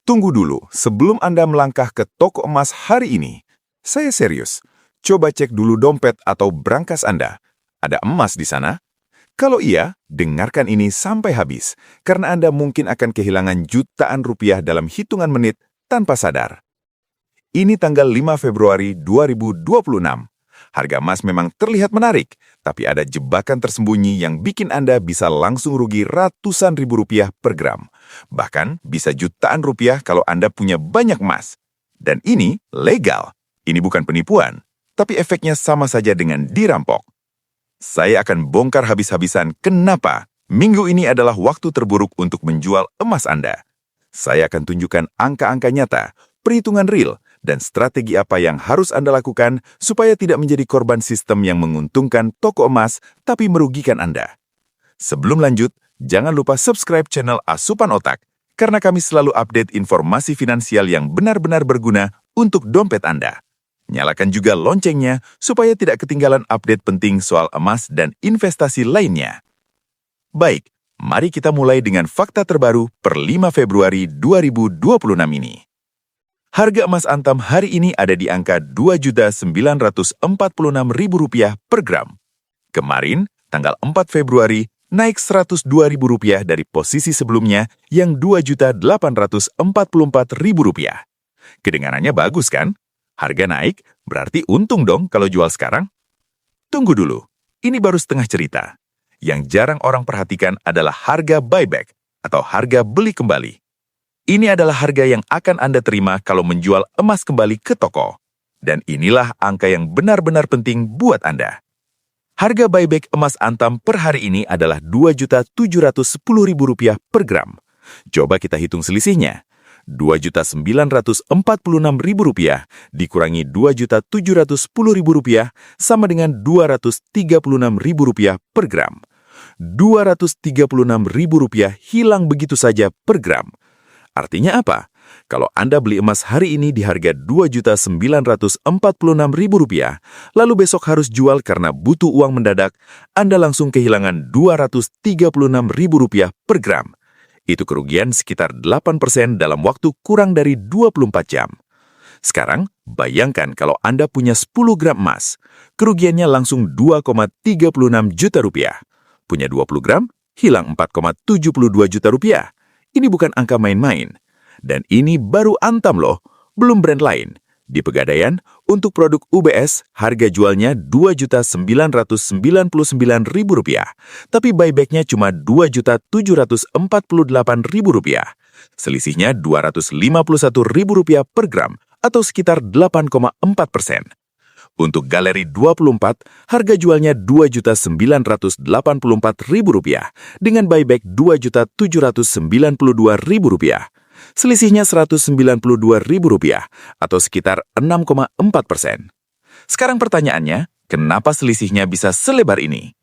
Tunggu dulu, sebelum Anda melangkah ke toko emas hari ini. Saya serius. Coba cek dulu dompet atau brankas Anda. Ada emas di sana? Kalau iya, dengarkan ini sampai habis, karena Anda mungkin akan kehilangan jutaan rupiah dalam hitungan menit tanpa sadar. Ini tanggal 5 Februari 2026. Harga emas memang terlihat menarik, tapi ada jebakan tersembunyi yang bikin Anda bisa langsung rugi ratusan ribu rupiah per gram. Bahkan bisa jutaan rupiah kalau Anda punya banyak emas. Dan ini legal. Ini bukan penipuan, tapi efeknya sama saja dengan dirampok. Saya akan bongkar habis-habisan kenapa minggu ini adalah waktu terburuk untuk menjual emas Anda. Saya akan tunjukkan angka-angka nyata, perhitungan real, dan strategi apa yang harus Anda lakukan supaya tidak menjadi korban sistem yang menguntungkan toko emas tapi merugikan Anda. Sebelum lanjut, jangan lupa subscribe channel Asupan Otak, karena kami selalu update informasi finansial yang benar-benar berguna untuk dompet Anda. Nyalakan juga loncengnya supaya tidak ketinggalan update penting soal emas dan investasi lainnya. Baik, mari kita mulai dengan fakta terbaru per 5 Februari 2026 ini. Harga emas Antam hari ini ada di angka Rp2.946.000 per gram. Kemarin, tanggal 4 Februari, naik Rp102.000 dari posisi sebelumnya yang Rp2.844.000. Kedengarannya bagus kan? Harga naik, berarti untung dong kalau jual sekarang? Tunggu dulu, ini baru setengah cerita. Yang jarang orang perhatikan adalah harga buyback atau harga beli kembali. Ini adalah harga yang akan Anda terima kalau menjual emas kembali ke toko. Dan inilah angka yang benar-benar penting buat Anda. Harga buyback emas Antam per hari ini adalah Rp2.710.000 per gram. Coba kita hitung selisihnya. Rp2.946.000 dikurangi Rp2.710.000 sama dengan Rp236.000 per gram. Rp236.000 hilang begitu saja per gram. Artinya apa? Kalau Anda beli emas hari ini di harga Rp2.946.000, lalu besok harus jual karena butuh uang mendadak, Anda langsung kehilangan Rp236.000 per gram. Itu kerugian sekitar 8% dalam waktu kurang dari 24 jam. Sekarang, bayangkan kalau Anda punya 10 gram emas, kerugiannya langsung Rp2,36 juta. Punya 20 gram, hilang Rp4,72 juta. Ini bukan angka main-main. Dan ini baru Antam loh, belum brand lain. Di Pegadaian, untuk produk UBS, harga jualnya Rp2.999.000, tapi buybacknya cuma Rp2.748.000. Selisihnya Rp251.000 per gram, atau sekitar 8,4%. Untuk Galeri 24, harga jualnya Rp2.984.000 dengan buyback Rp2.792.000. Selisihnya Rp192.000 atau sekitar 6,4%. Sekarang pertanyaannya, kenapa selisihnya bisa selebar ini?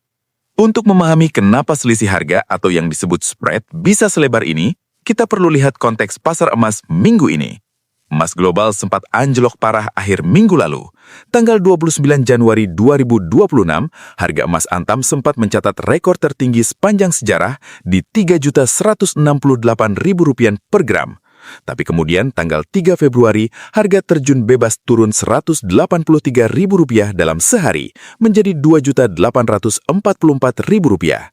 Untuk memahami kenapa selisih harga atau yang disebut spread bisa selebar ini, kita perlu lihat konteks pasar emas minggu ini. Emas global sempat anjlok parah akhir minggu lalu. Tanggal 29 Januari 2026, harga emas Antam sempat mencatat rekor tertinggi sepanjang sejarah di Rp3.168.000 per gram. Tapi kemudian tanggal 3 Februari, harga terjun bebas turun Rp183.000 dalam sehari menjadi Rp2.844.000.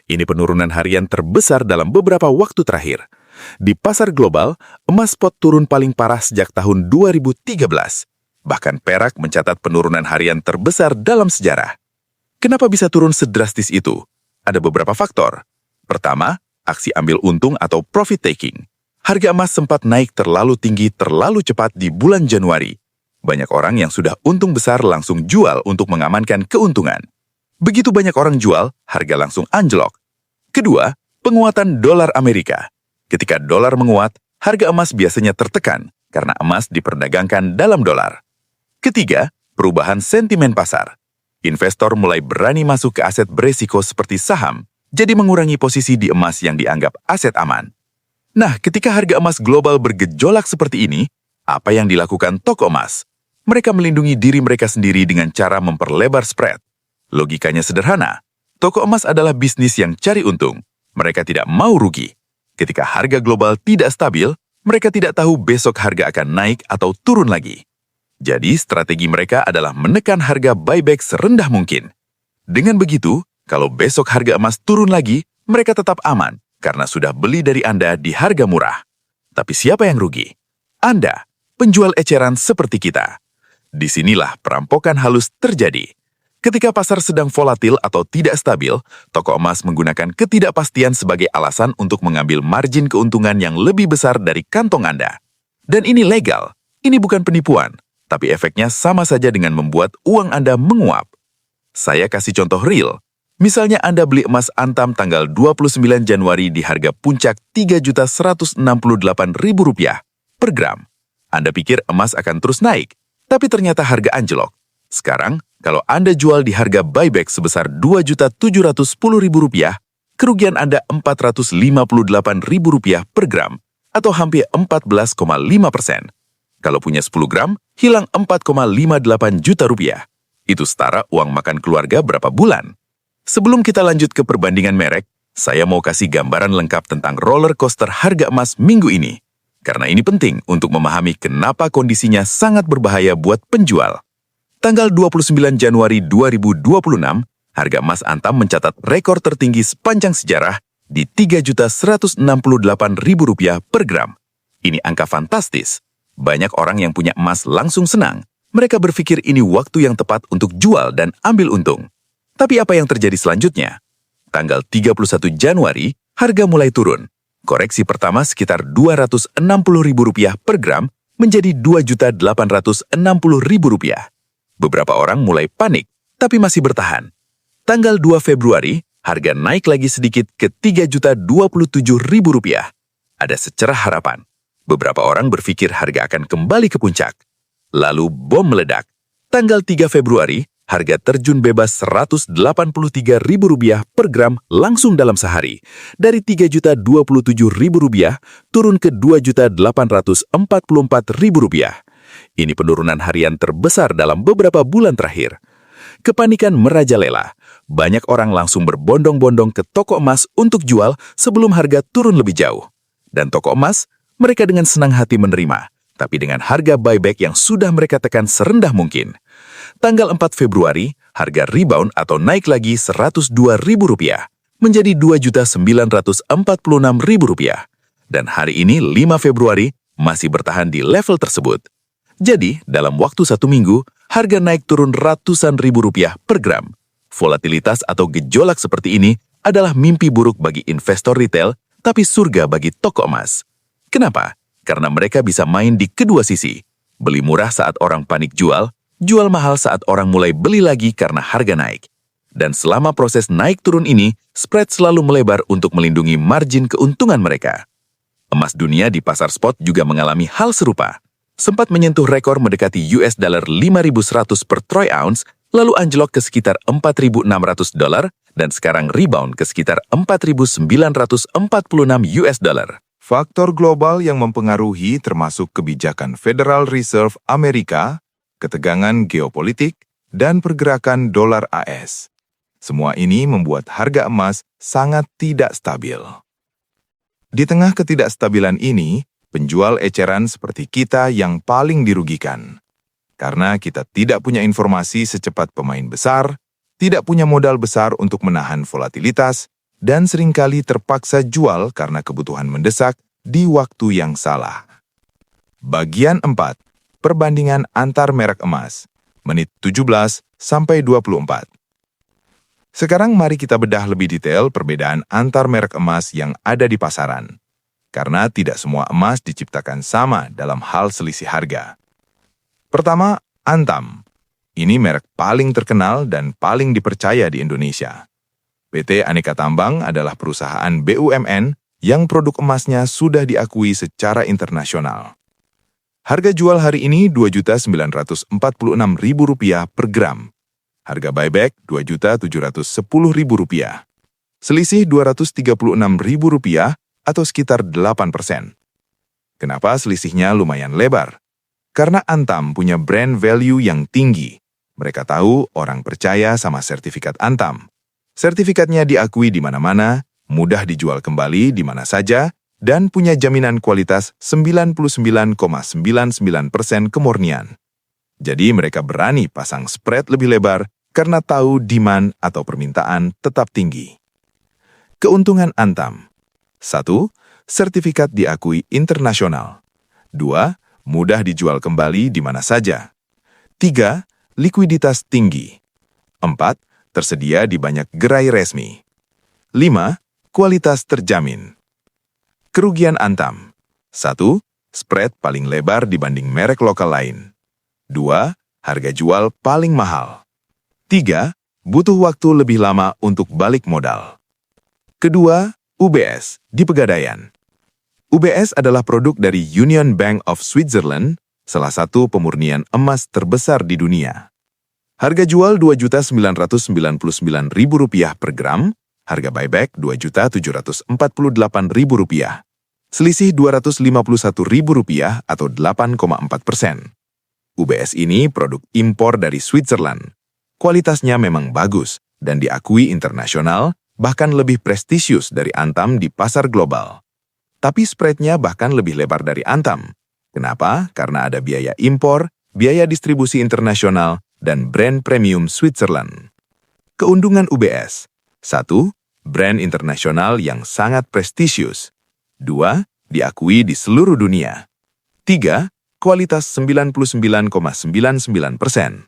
Ini penurunan harian terbesar dalam beberapa waktu terakhir. Di pasar global, emas spot turun paling parah sejak tahun 2013. Bahkan perak mencatat penurunan harian terbesar dalam sejarah. Kenapa bisa turun sedrastis itu? Ada beberapa faktor. Pertama, aksi ambil untung atau profit taking. Harga emas sempat naik terlalu tinggi terlalu cepat di bulan Januari. Banyak orang yang sudah untung besar langsung jual untuk mengamankan keuntungan. Begitu banyak orang jual, harga langsung anjlok. Kedua, penguatan dolar Amerika. Ketika dolar menguat, harga emas biasanya tertekan karena emas diperdagangkan dalam dolar. Ketiga, perubahan sentimen pasar. Investor mulai berani masuk ke aset beresiko seperti saham, jadi mengurangi posisi di emas yang dianggap aset aman. Nah, ketika harga emas global bergejolak seperti ini, apa yang dilakukan toko emas? Mereka melindungi diri mereka sendiri dengan cara memperlebar spread. Logikanya sederhana, toko emas adalah bisnis yang cari untung. Mereka tidak mau rugi. Ketika harga global tidak stabil, Mereka tidak tahu besok harga akan naik atau turun lagi. Jadi, strategi mereka adalah menekan harga buyback serendah mungkin. Dengan begitu, kalau besok harga emas turun lagi, mereka tetap aman karena sudah beli dari Anda di harga murah. Tapi siapa yang rugi? Anda, penjual eceran seperti kita. Disinilah perampokan halus terjadi. Ketika pasar sedang volatil atau tidak stabil, toko emas menggunakan ketidakpastian sebagai alasan untuk mengambil margin keuntungan yang lebih besar dari kantong Anda. Dan ini legal, ini bukan penipuan, tapi efeknya sama saja dengan membuat uang Anda menguap. Saya kasih contoh real. Misalnya Anda beli emas Antam tanggal 29 Januari di harga puncak Rp3.168.000 per gram. Anda pikir emas akan terus naik, tapi ternyata harga anjlok. Sekarang, kalau Anda jual di harga buyback sebesar Rp2.710.000, kerugian Anda Rp458.000 per gram, atau hampir 14,5%. Kalau punya 10 gram, hilang Rp4,58 juta. Itu setara uang makan keluarga berapa bulan. Sebelum kita lanjut ke perbandingan merek, saya mau kasih gambaran lengkap tentang roller coaster harga emas minggu ini. Karena ini penting untuk memahami kenapa kondisinya sangat berbahaya buat penjual. Tanggal 29 Januari 2026, harga emas Antam mencatat rekor tertinggi sepanjang sejarah di Rp3.168.000 per gram. Ini angka fantastis. Banyak orang yang punya emas langsung senang. Mereka berpikir ini waktu yang tepat untuk jual dan ambil untung. Tapi apa yang terjadi selanjutnya? Tanggal 31 Januari, harga mulai turun. Koreksi pertama sekitar Rp260.000 per gram menjadi Rp2.860.000. Beberapa orang mulai panik, tapi masih bertahan. Tanggal 2 Februari, harga naik lagi sedikit ke Rp3.027.000. Ada secerah harapan. Beberapa orang berpikir harga akan kembali ke puncak. Lalu bom meledak. Tanggal 3 Februari, harga terjun bebas Rp183.000 per gram langsung dalam sehari. Dari Rp3.027.000 turun ke Rp2.844.000. Ini penurunan harian terbesar dalam beberapa bulan terakhir. Kepanikan merajalela. Banyak orang langsung berbondong-bondong ke toko emas untuk jual sebelum harga turun lebih jauh. Dan toko emas, mereka dengan senang hati menerima, tapi dengan harga buyback yang sudah mereka tekan serendah mungkin. Tanggal 4 Februari, harga rebound atau naik lagi Rp102.000 menjadi Rp2.946.000. Dan hari ini, 5 Februari, masih bertahan di level tersebut. Jadi, dalam waktu 1 minggu, harga naik turun ratusan ribu rupiah per gram. Volatilitas atau gejolak seperti ini adalah mimpi buruk bagi investor retail, tapi surga bagi toko emas. Kenapa? Karena mereka bisa main di kedua sisi. Beli murah saat orang panik jual, jual mahal saat orang mulai beli lagi karena harga naik. Dan selama proses naik turun ini, spread selalu melebar untuk melindungi margin keuntungan mereka. Emas dunia di pasar spot juga mengalami hal serupa. Sempat menyentuh rekor mendekati $5.100 per troy ounce, lalu anjlok ke sekitar $4.600 dan sekarang rebound ke sekitar $4.946. Faktor global yang mempengaruhi termasuk kebijakan Federal Reserve Amerika, ketegangan geopolitik, dan pergerakan dolar AS. Semua ini membuat harga emas sangat tidak stabil. Di tengah ketidakstabilan ini, penjual eceran seperti kita yang paling dirugikan. Karena kita tidak punya informasi secepat pemain besar, tidak punya modal besar untuk menahan volatilitas, dan seringkali terpaksa jual karena kebutuhan mendesak di waktu yang salah. Bagian 4. Perbandingan antar merek emas. Menit 17-24. Sekarang mari kita bedah lebih detail perbedaan antar merek emas yang ada di pasaran. Karena tidak semua emas diciptakan sama dalam hal selisih harga. Pertama, Antam. Ini merek paling terkenal dan paling dipercaya di Indonesia. PT Aneka Tambang adalah perusahaan BUMN yang produk emasnya sudah diakui secara internasional. Harga jual hari ini Rp2.946.000 per gram. Harga buyback Rp2.710.000. Selisih Rp236.000 atau sekitar 8%. Kenapa selisihnya lumayan lebar? Karena Antam punya brand value yang tinggi. Mereka tahu orang percaya sama sertifikat Antam. Sertifikatnya diakui di mana-mana, mudah dijual kembali di mana saja, dan punya jaminan kualitas 99,99% kemurnian. Jadi mereka berani pasang spread lebih lebar karena tahu demand atau permintaan tetap tinggi. Keuntungan Antam. 1. Sertifikat diakui internasional. 2. Mudah dijual kembali di mana saja. 3. Likuiditas tinggi. 4. Tersedia di banyak gerai resmi. 5. Kualitas terjamin. Kerugian Antam. 1. Spread paling lebar dibanding merek lokal lain. 2. Harga jual paling mahal. 3. Butuh waktu lebih lama untuk balik modal. Kedua, UBS di Pegadaian. UBS adalah produk dari Union Bank of Switzerland, salah satu pemurnian emas terbesar di dunia. Harga jual Rp2.999.000 per gram, harga buyback Rp2.748.000. Selisih Rp251.000 atau 8,4%. UBS ini produk impor dari Switzerland. Kualitasnya memang bagus dan diakui internasional, bahkan lebih prestisius dari Antam di pasar global. Tapi spreadnya bahkan lebih lebar dari Antam. Kenapa? Karena ada biaya impor, biaya distribusi internasional, dan brand premium Switzerland. Keuntungan UBS. 1. Brand internasional yang sangat prestisius. 2. Diakui di seluruh dunia. 3. Kualitas 99,99%.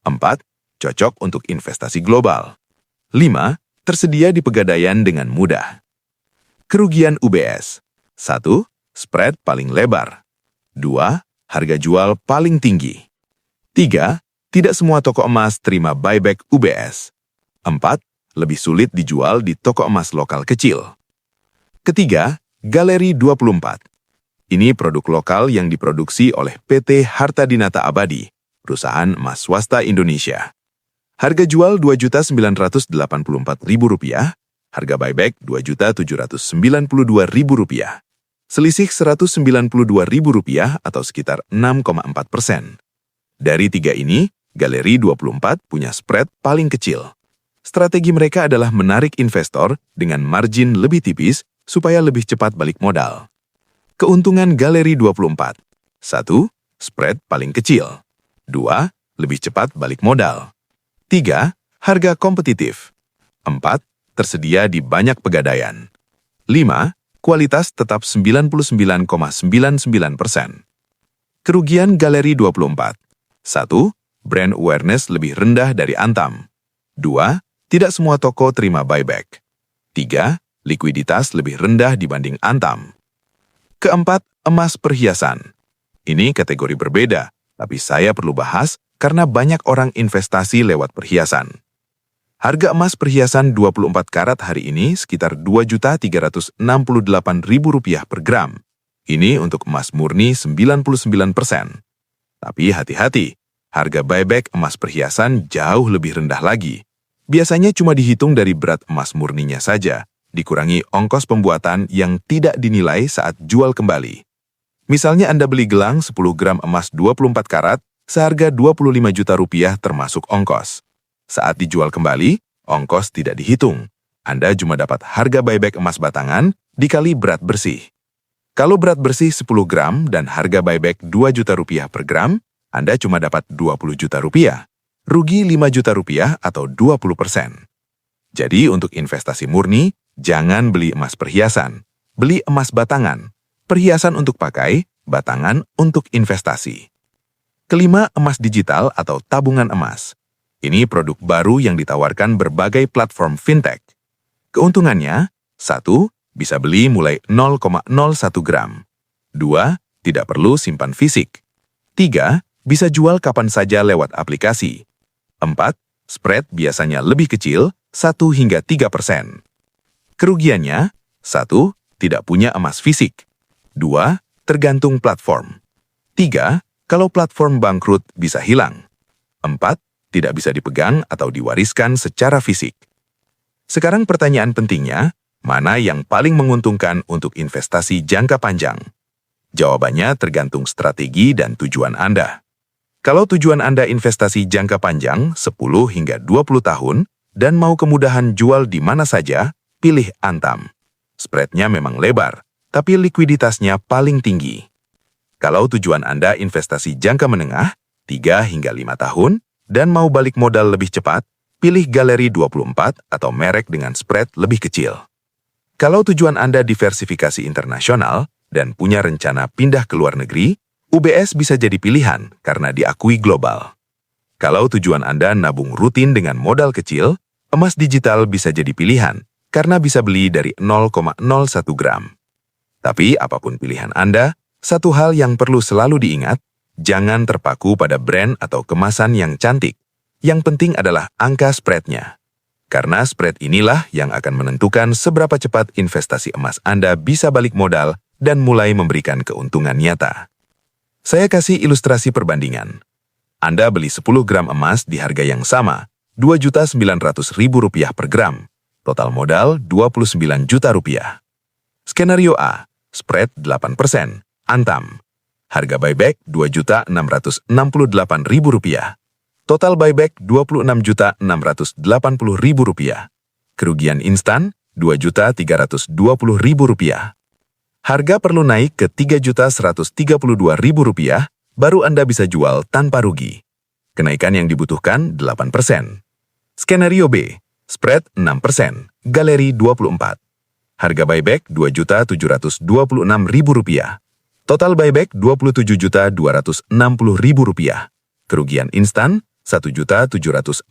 4. Cocok untuk investasi global. 5. Tersedia di Pegadaian dengan mudah. Kerugian UBS. 1. Spread paling lebar. 2. Harga jual paling tinggi. 3. Tidak semua toko emas terima buyback UBS. 4. Lebih sulit dijual di toko emas lokal kecil. Ketiga, Galeri 24. Ini produk lokal yang diproduksi oleh PT Harta Dinata Abadi, perusahaan emas swasta Indonesia. Harga jual Rp2.984.000, harga buyback Rp2.792.000. Selisih Rp192.000 atau sekitar 6,4%. Dari tiga ini, Galeri 24 punya spread paling kecil. Strategi mereka adalah menarik investor dengan margin lebih tipis supaya lebih cepat balik modal. Keuntungan Galeri 24. 1. Spread paling kecil. 2. Lebih cepat balik modal. 3. Harga kompetitif. 4. Tersedia di banyak pegadaian. 5. Kualitas tetap 99,99%. Kerugian Galeri 24. 1. Brand awareness lebih rendah dari Antam. 2. Tidak semua toko terima buyback. 3. Likuiditas lebih rendah dibanding Antam. Keempat, emas perhiasan. Ini kategori berbeda, tapi saya perlu bahas karena banyak orang investasi lewat perhiasan. Harga emas perhiasan 24 karat hari ini sekitar Rp2.368.000 per gram. Ini untuk emas murni 99%. Tapi hati-hati, harga buyback emas perhiasan jauh lebih rendah lagi. Biasanya cuma dihitung dari berat emas murninya saja, dikurangi ongkos pembuatan yang tidak dinilai saat jual kembali. Misalnya Anda beli gelang 10 gram emas 24 karat seharga Rp25 juta termasuk ongkos. Saat dijual kembali, ongkos tidak dihitung. Anda cuma dapat harga buyback emas batangan dikali berat bersih. Kalau berat bersih 10 gram dan harga buyback Rp2 juta per gram, Anda cuma dapat Rp20 juta. Rugi Rp5 juta atau 20%. Jadi untuk investasi murni, jangan beli emas perhiasan. Beli emas batangan. Perhiasan untuk pakai, batangan untuk investasi. Kelima, emas digital atau tabungan emas. Ini produk baru yang ditawarkan berbagai platform fintech. Keuntungannya, 1. Bisa beli mulai 0,01 gram. 2. Tidak perlu simpan fisik. 3. Bisa jual kapan saja lewat aplikasi. 4. Spread biasanya lebih kecil, 1 hingga 3%. Kerugiannya, 1. Tidak punya emas fisik. 2. Tergantung platform. 3. Kalau platform bangkrut bisa hilang. 4. Tidak bisa dipegang atau diwariskan secara fisik. Sekarang pertanyaan pentingnya, mana yang paling menguntungkan untuk investasi jangka panjang? Jawabannya tergantung strategi dan tujuan Anda. Kalau tujuan Anda investasi jangka panjang 10 hingga 20 tahun dan mau kemudahan jual di mana saja, pilih Antam. Spreadnya memang lebar, tapi likuiditasnya paling tinggi. Kalau tujuan Anda investasi jangka menengah, 3 hingga 5 tahun, dan mau balik modal lebih cepat, pilih Galeri 24 atau merek dengan spread lebih kecil. Kalau tujuan Anda diversifikasi internasional dan punya rencana pindah ke luar negeri, UBS bisa jadi pilihan karena diakui global. Kalau tujuan Anda nabung rutin dengan modal kecil, emas digital bisa jadi pilihan karena bisa beli dari 0,01 gram. Tapi apapun pilihan Anda, satu hal yang perlu selalu diingat, jangan terpaku pada brand atau kemasan yang cantik. Yang penting adalah angka spread-nya. Karena spread inilah yang akan menentukan seberapa cepat investasi emas Anda bisa balik modal dan mulai memberikan keuntungan nyata. Saya kasih ilustrasi perbandingan. Anda beli 10 gram emas di harga yang sama, Rp2.900.000 per gram. Total modal Rp29 juta. Skenario A, spread 8%, Antam. Harga buyback Rp2.668.000. Total buyback Rp26.680.000. Kerugian instan Rp2.320.000. Harga perlu naik ke Rp3.132.000, baru Anda bisa jual tanpa rugi. Kenaikan yang dibutuhkan 8%. Skenario B, spread 6%, Galeri 24. Harga buyback Rp2.726.000. Total buyback Rp27.260.000. Kerugian instan Rp1.740.000.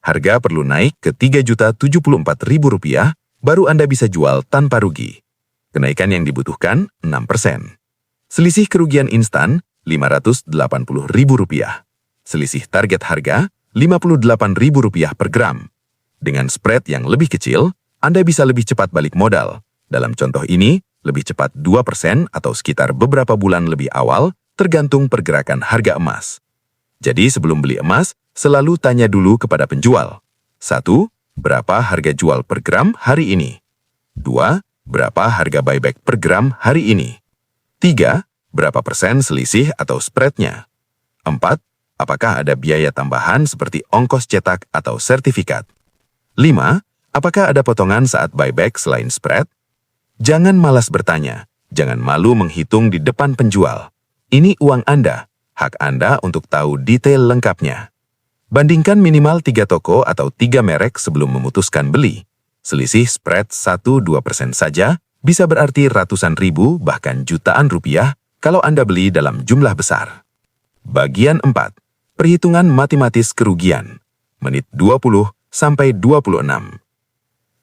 Harga perlu naik ke Rp3.074.000, baru Anda bisa jual tanpa rugi. Kenaikan yang dibutuhkan 6%. Selisih kerugian instan Rp580.000. Selisih target harga Rp58.000 per gram. Dengan spread yang lebih kecil, Anda bisa lebih cepat balik modal. Dalam contoh ini, lebih cepat 2% atau sekitar beberapa bulan lebih awal, tergantung pergerakan harga emas. Jadi sebelum beli emas, selalu tanya dulu kepada penjual. 1. Berapa harga jual per gram hari ini? 2. Berapa harga buyback per gram hari ini? 3. Berapa persen selisih atau spread-nya? 4. Apakah ada biaya tambahan seperti ongkos cetak atau sertifikat? 5. Apakah ada potongan saat buyback selain spread? Jangan malas bertanya, jangan malu menghitung di depan penjual. Ini uang Anda, hak Anda untuk tahu detail lengkapnya. Bandingkan minimal 3 toko atau 3 merek sebelum memutuskan beli. Selisih spread 1-2% saja bisa berarti ratusan ribu bahkan jutaan rupiah kalau Anda beli dalam jumlah besar. Bagian 4. Perhitungan matematis kerugian. Menit 20-26.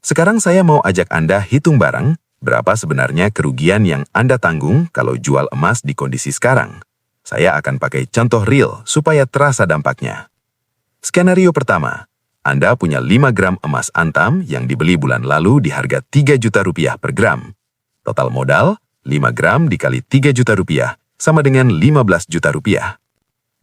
Sekarang saya mau ajak Anda hitung bareng berapa sebenarnya kerugian yang Anda tanggung kalau jual emas di kondisi sekarang. Saya akan pakai contoh real supaya terasa dampaknya. Skenario pertama, Anda punya 5 gram emas Antam yang dibeli bulan lalu di harga Rp3 juta per gram. Total modal, 5 gram dikali Rp3 juta sama dengan Rp15 juta.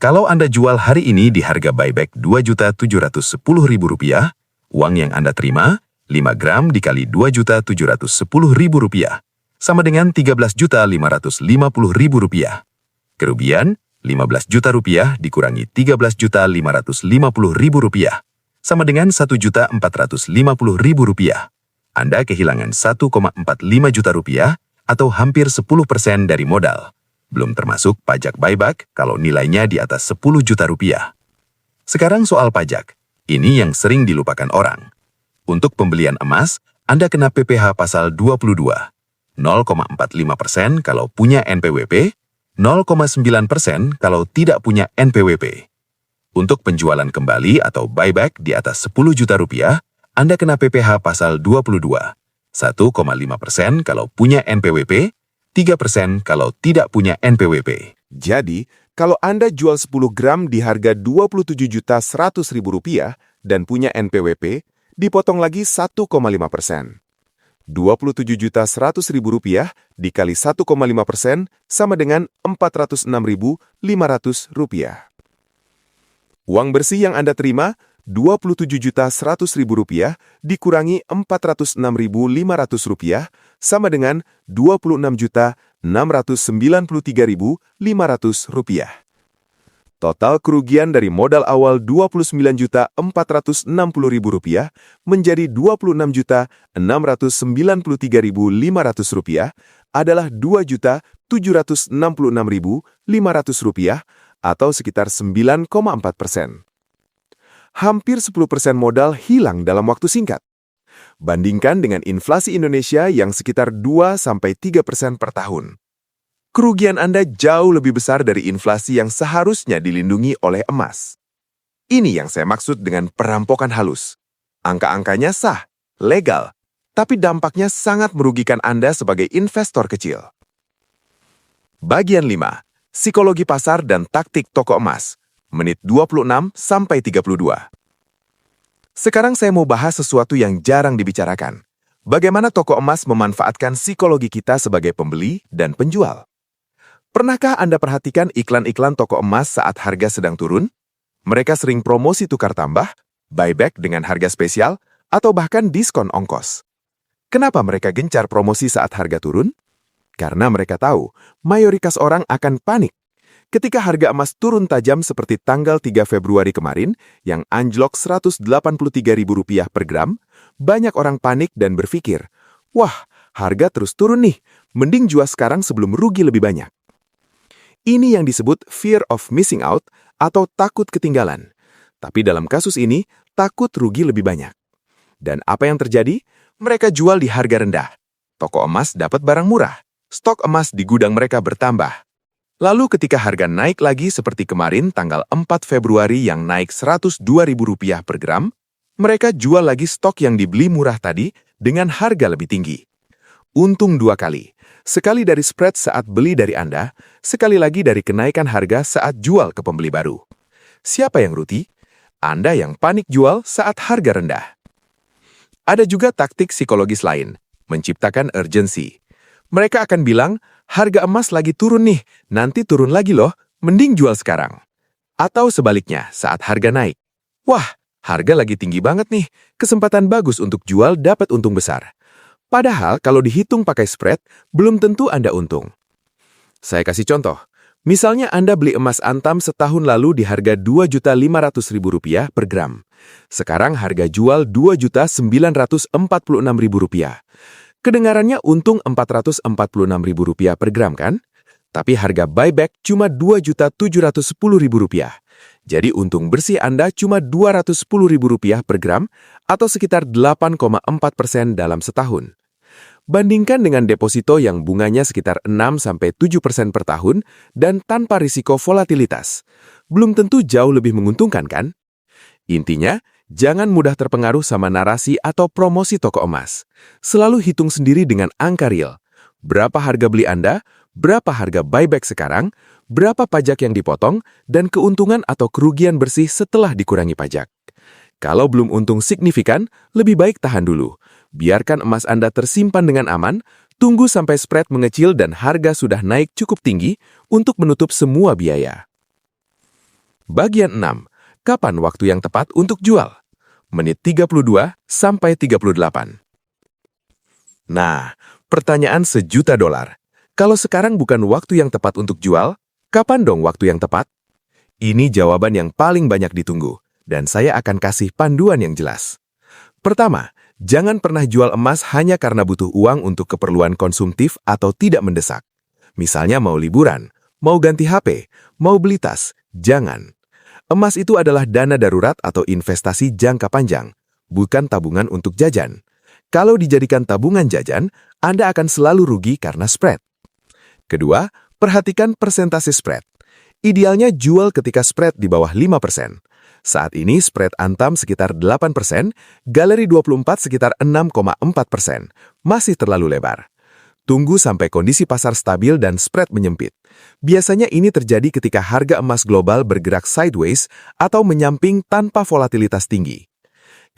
Kalau Anda jual hari ini di harga buyback Rp2.710.000, uang yang Anda terima, 5 gram dikali Rp2.710.000, sama dengan Rp13.550.000. Kerugian, Rp15 juta dikurangi Rp13.550.000, sama dengan Rp1.450.000. Anda kehilangan Rp1.45 juta atau hampir 10% dari modal. Belum termasuk pajak buyback kalau nilainya di atas Rp10 juta. Sekarang soal pajak. Ini yang sering dilupakan orang. Untuk pembelian emas, Anda kena PPh pasal 22. 0,45% kalau punya NPWP, 0,9% kalau tidak punya NPWP. Untuk penjualan kembali atau buyback di atas Rp10 juta, Anda kena PPh pasal 22. 1,5% kalau punya NPWP, 3% kalau tidak punya NPWP. Jadi, kalau Anda jual 10 gram di harga Rp27.100.000 dan punya NPWP, dipotong lagi 1,5%. Rp27.100.000 dikali 1,5% sama dengan Rp406.500. Uang bersih yang Anda terima, Rp27.100.000 dikurangi Rp406.500 sama dengan Rp26.693.500. Total kerugian dari modal awal Rp29.460.000 menjadi Rp26.693.500 adalah Rp2.766.500 atau sekitar 9,4%. Hampir 10% modal hilang dalam waktu singkat. Bandingkan dengan inflasi Indonesia yang sekitar 2-3% per tahun. Kerugian Anda jauh lebih besar dari inflasi yang seharusnya dilindungi oleh emas. Ini yang saya maksud dengan perampokan halus. Angka-angkanya sah, legal, tapi dampaknya sangat merugikan Anda sebagai investor kecil. Bagian 5. Psikologi pasar dan taktik toko emas. Menit 26-32. Sekarang saya mau bahas sesuatu yang jarang dibicarakan. Bagaimana toko emas memanfaatkan psikologi kita sebagai pembeli dan penjual. Pernahkah Anda perhatikan iklan-iklan toko emas saat harga sedang turun? Mereka sering promosi tukar tambah, buyback dengan harga spesial, atau bahkan diskon ongkos. Kenapa mereka gencar promosi saat harga turun? Karena mereka tahu, mayoritas orang akan panik. Ketika harga emas turun tajam seperti tanggal 3 Februari kemarin, yang anjlok Rp183.000 per gram, banyak orang panik dan berpikir, wah, harga terus turun nih, mending jual sekarang sebelum rugi lebih banyak. Ini yang disebut fear of missing out atau takut ketinggalan. Tapi dalam kasus ini, takut rugi lebih banyak. Dan apa yang terjadi? Mereka jual di harga rendah. Toko emas dapat barang murah. Stok emas di gudang mereka bertambah. Lalu ketika harga naik lagi seperti kemarin tanggal 4 Februari yang naik Rp102.000 per gram, mereka jual lagi stok yang dibeli murah tadi dengan harga lebih tinggi. Untung dua kali. Sekali dari spread saat beli dari Anda, sekali lagi dari kenaikan harga saat jual ke pembeli baru. Siapa yang rugi? Anda yang panik jual saat harga rendah. Ada juga taktik psikologis lain, menciptakan urgensi. Mereka akan bilang, harga emas lagi turun nih, nanti turun lagi loh, mending jual sekarang. Atau sebaliknya, saat harga naik. Wah, harga lagi tinggi banget nih, kesempatan bagus untuk jual dapat untung besar. Padahal kalau dihitung pakai spread, belum tentu Anda untung. Saya kasih contoh. Misalnya Anda beli emas antam setahun lalu di harga Rp2.500.000 per gram. Sekarang harga jual Rp2.946.000. Kedengarannya untung Rp446.000 per gram kan? Tapi harga buyback cuma Rp2.710.000. Jadi untung bersih Anda cuma Rp210.000 per gram atau sekitar 8,4% dalam setahun. Bandingkan dengan deposito yang bunganya sekitar 6-7% per tahun dan tanpa risiko volatilitas. Belum tentu jauh lebih menguntungkan kan? Intinya, jangan mudah terpengaruh sama narasi atau promosi toko emas. Selalu hitung sendiri dengan angka real. Berapa harga beli Anda, berapa harga buyback sekarang, berapa pajak yang dipotong, dan keuntungan atau kerugian bersih setelah dikurangi pajak. Kalau belum untung signifikan, lebih baik tahan dulu. Biarkan emas Anda tersimpan dengan aman, tunggu sampai spread mengecil dan harga sudah naik cukup tinggi untuk menutup semua biaya. Bagian 6. Kapan waktu yang tepat untuk jual? Menit 32-38. Nah, pertanyaan $1.000.000. Kalau sekarang bukan waktu yang tepat untuk jual, kapan dong waktu yang tepat? Ini jawaban yang paling banyak ditunggu, dan saya akan kasih panduan yang jelas. Pertama, jangan pernah jual emas hanya karena butuh uang untuk keperluan konsumtif atau tidak mendesak. Misalnya mau liburan, mau ganti HP, mau beli tas, jangan. Emas itu adalah dana darurat atau investasi jangka panjang, bukan tabungan untuk jajan. Kalau dijadikan tabungan jajan, Anda akan selalu rugi karena spread. Kedua, perhatikan persentase spread. Idealnya jual ketika spread di bawah 5%. Saat ini spread antam sekitar 8%, galeri 24 sekitar 6,4%. Masih terlalu lebar. Tunggu sampai kondisi pasar stabil dan spread menyempit. Biasanya ini terjadi ketika harga emas global bergerak sideways atau menyamping tanpa volatilitas tinggi.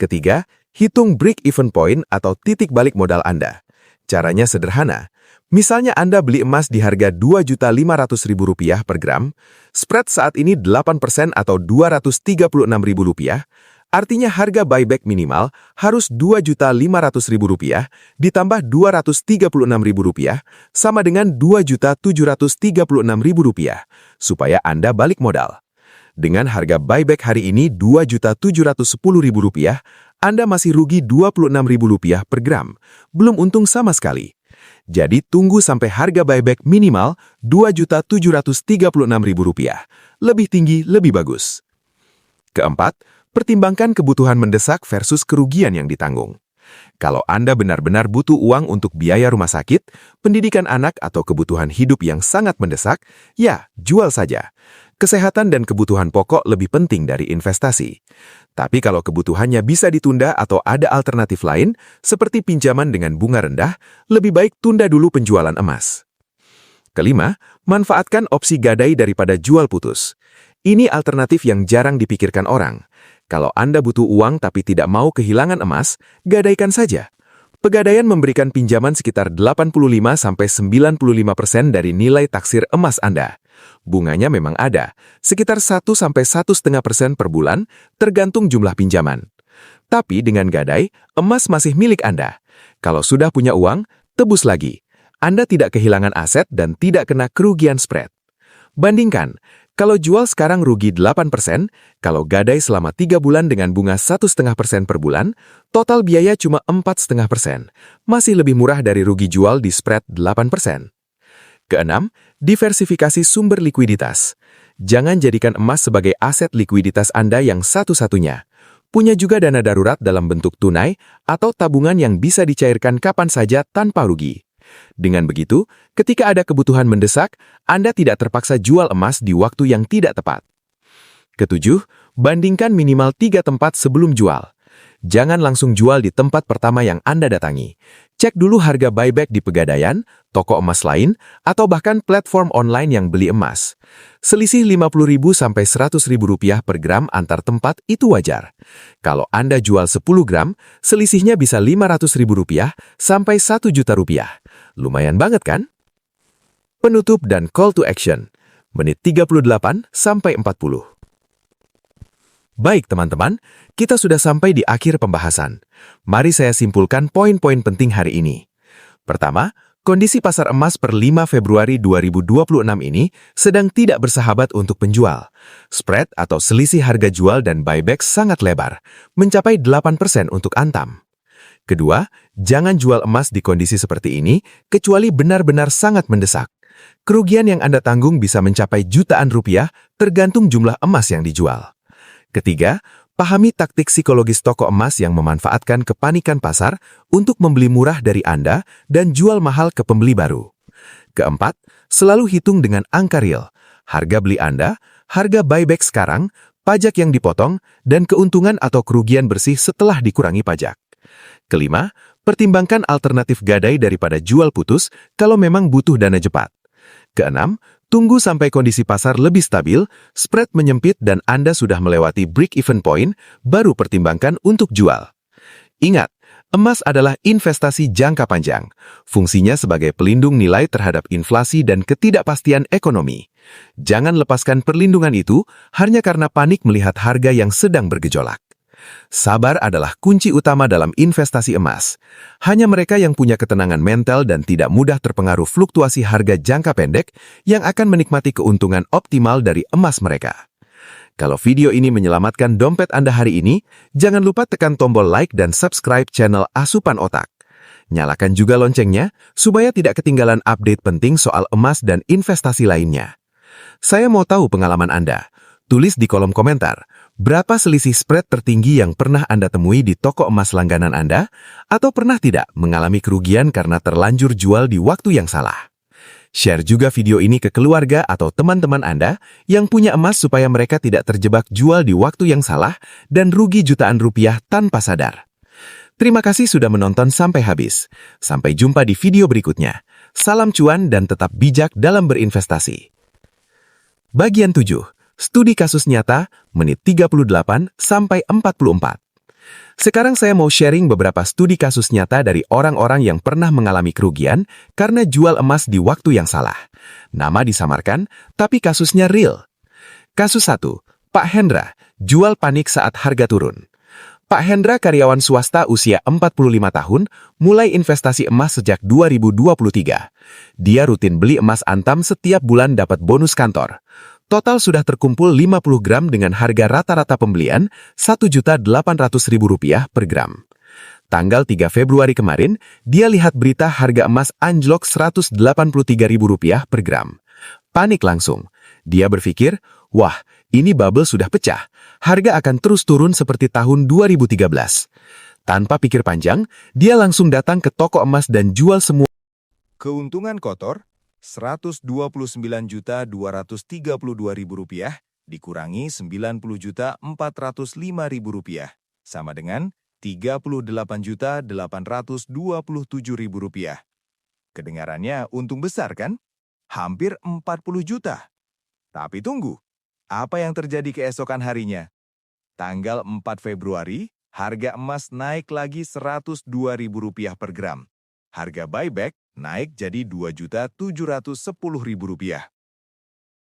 Ketiga, hitung break-even point atau titik balik modal Anda. Caranya sederhana. Misalnya Anda beli emas di harga Rp2.500.000 per gram, spread saat ini 8% atau Rp236.000, artinya harga buyback minimal harus Rp2.500.000 ditambah Rp236.000 sama dengan Rp2.736.000 supaya Anda balik modal. Dengan harga buyback hari ini Rp2.710.000, Anda masih rugi Rp26.000 per gram. Belum untung sama sekali. Jadi tunggu sampai harga buyback minimal Rp2.736.000. Lebih tinggi, lebih bagus. Keempat, pertimbangkan kebutuhan mendesak versus kerugian yang ditanggung. Kalau Anda benar-benar butuh uang untuk biaya rumah sakit, pendidikan anak atau kebutuhan hidup yang sangat mendesak, ya, jual saja. Kesehatan dan kebutuhan pokok lebih penting dari investasi. Tapi kalau kebutuhannya bisa ditunda atau ada alternatif lain, seperti pinjaman dengan bunga rendah, lebih baik tunda dulu penjualan emas. Kelima, manfaatkan opsi gadai daripada jual putus. Ini alternatif yang jarang dipikirkan orang. Kalau Anda butuh uang tapi tidak mau kehilangan emas, gadaikan saja. Pegadaian memberikan pinjaman sekitar 85–95% dari nilai taksir emas Anda. Bunganya memang ada, sekitar 1–1,5% per bulan, tergantung jumlah pinjaman. Tapi dengan gadai, emas masih milik Anda. Kalau sudah punya uang, tebus lagi. Anda tidak kehilangan aset dan tidak kena kerugian spread. Bandingkan, kalau jual sekarang rugi 8%, kalau gadai selama 3 bulan dengan bunga 1,5% per bulan, total biaya cuma 4,5%. Masih lebih murah dari rugi jual di spread 8%. Keenam, diversifikasi sumber likuiditas. Jangan jadikan emas sebagai aset likuiditas Anda yang satu-satunya. Punya juga dana darurat dalam bentuk tunai atau tabungan yang bisa dicairkan kapan saja tanpa rugi. Dengan begitu, ketika ada kebutuhan mendesak, Anda tidak terpaksa jual emas di waktu yang tidak tepat. Ketujuh, bandingkan minimal 3 tempat sebelum jual. Jangan langsung jual di tempat pertama yang Anda datangi. Cek dulu harga buyback di Pegadaian, toko emas lain, atau bahkan platform online yang beli emas. Selisih Rp50.000 sampai Rp100.000 per gram antar tempat itu wajar. Kalau Anda jual 10 gram, selisihnya bisa Rp500.000 sampai Rp1.000.000. Lumayan banget kan? Penutup dan call to action. Menit 38 sampai 40. Baik teman-teman, kita sudah sampai di akhir pembahasan. Mari saya simpulkan poin-poin penting hari ini. Pertama, kondisi pasar emas per 5 Februari 2026 ini sedang tidak bersahabat untuk penjual. Spread atau selisih harga jual dan buyback sangat lebar, mencapai 8% untuk Antam. Kedua, jangan jual emas di kondisi seperti ini, kecuali benar-benar sangat mendesak. Kerugian yang Anda tanggung bisa mencapai jutaan rupiah, tergantung jumlah emas yang dijual. Ketiga, pahami taktik psikologis toko emas yang memanfaatkan kepanikan pasar untuk membeli murah dari Anda dan jual mahal ke pembeli baru. Keempat, selalu hitung dengan angka real, harga beli Anda, harga buyback sekarang, pajak yang dipotong, dan keuntungan atau kerugian bersih setelah dikurangi pajak. Kelima, pertimbangkan alternatif gadai daripada jual putus kalau memang butuh dana cepat. Keenam, tunggu sampai kondisi pasar lebih stabil, spread menyempit dan Anda sudah melewati break-even point, baru pertimbangkan untuk jual. Ingat, emas adalah investasi jangka panjang. Fungsinya sebagai pelindung nilai terhadap inflasi dan ketidakpastian ekonomi. Jangan lepaskan perlindungan itu hanya karena panik melihat harga yang sedang bergejolak. Sabar adalah kunci utama dalam investasi emas. Hanya mereka yang punya ketenangan mental dan tidak mudah terpengaruh fluktuasi harga jangka pendek yang akan menikmati keuntungan optimal dari emas mereka. Kalau video ini menyelamatkan dompet Anda hari ini, jangan lupa tekan tombol like dan subscribe channel Asupan Otak. Nyalakan juga loncengnya supaya tidak ketinggalan update penting soal emas dan investasi lainnya. Saya mau tahu pengalaman Anda. Tulis di kolom komentar, berapa selisih spread tertinggi yang pernah Anda temui di toko emas langganan Anda, atau pernah tidak mengalami kerugian karena terlanjur jual di waktu yang salah. Share juga video ini ke keluarga atau teman-teman Anda yang punya emas supaya mereka tidak terjebak jual di waktu yang salah dan rugi jutaan rupiah tanpa sadar. Terima kasih sudah menonton sampai habis. Sampai jumpa di video berikutnya. Salam cuan dan tetap bijak dalam berinvestasi. Bagian 7. Studi kasus nyata, menit 38 sampai 44. Sekarang saya mau sharing beberapa studi kasus nyata dari orang-orang yang pernah mengalami kerugian karena jual emas di waktu yang salah. Nama disamarkan, tapi kasusnya real. Kasus 1. Pak Hendra, jual panik saat harga turun. Pak Hendra karyawan swasta usia 45 tahun, mulai investasi emas sejak 2023. Dia rutin beli emas Antam setiap bulan dapat bonus kantor. Total sudah terkumpul 50 gram dengan harga rata-rata pembelian Rp1.800.000 per gram. Tanggal 3 Februari kemarin, dia lihat berita harga emas anjlok Rp183.000 per gram. Panik langsung. Dia berpikir, wah, ini bubble sudah pecah. Harga akan terus turun seperti tahun 2013. Tanpa pikir panjang, dia langsung datang ke toko emas dan jual semua. Keuntungan kotor Rp129.232.000 dikurangi Rp90.405.000 sama dengan Rp38.827.000. Kedengarannya untung besar kan? Hampir 40 juta. Tapi tunggu, apa yang terjadi keesokan harinya? Tanggal 4 Februari, harga emas naik lagi Rp102.000 per gram. Harga buyback naik jadi Rp2.710.000.